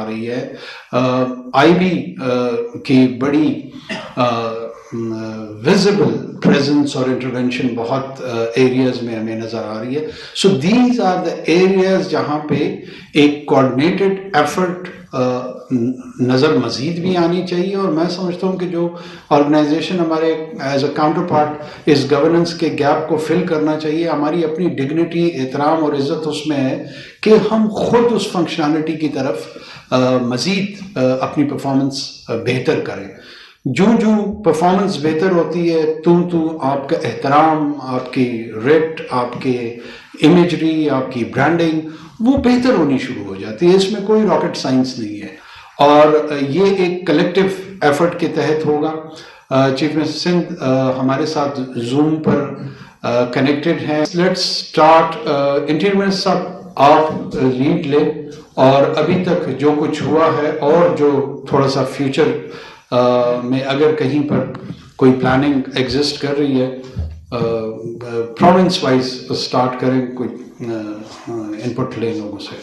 رہی ہے. آئی بی کی بڑی ویزیبل پریزنس اور انٹرونشن بہت ایریاز میں ہمیں نظر آ رہی ہے. So these are the areas جہاں پہ ایک کوآرڈینیٹڈ ایفرٹ نظر مزید بھی آنی چاہیے. اور میں سمجھتا ہوں کہ جو آرگنائزیشن ہمارے ایز اے کاؤنٹر پارٹ اس گورننس کے گیپ کو فل کرنا چاہیے. ہماری اپنی ڈگنیٹی، احترام اور عزت اس میں ہے کہ ہم خود اس فنکشنالٹی کی طرف مزید اپنی پرفارمنس بہتر کریں. جو پرفارمنس بہتر ہوتی ہے تو آپ کا احترام، آپ کی ریٹ، آپ کے امیجری، آپ کی برانڈنگ وہ بہتر ہونی شروع ہو جاتی ہے. اس میں کوئی راکٹ سائنس نہیں ہے اور یہ ایک کلیکٹیو ایفرٹ کے تحت ہوگا. چیف منسٹر سندھ ہمارے ساتھ زوم پر کنیکٹڈ ہیں. Let's start. انٹیریئر منسٹر صاحب آپ لیڈ لیں اور ابھی تک جو کچھ ہوا ہے اور جو تھوڑا سا فیوچر میں اگر کہیں پر کوئی پلاننگ ایگزسٹ کر رہی ہے پروونس وائز اسٹارٹ کریں، کوئی انپٹ لیں لوگوں سے.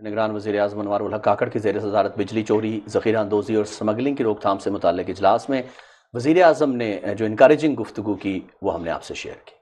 نگران وزیر اعظم انوار الحق کاکڑ کی زیر صدارت بجلی چوری، ذخیرہ اندوزی اور سمگلنگ کی روک تھام سے متعلق اجلاس میں وزیر اعظم نے جو انکریجنگ گفتگو کی وہ ہم نے آپ سے شیئر کی.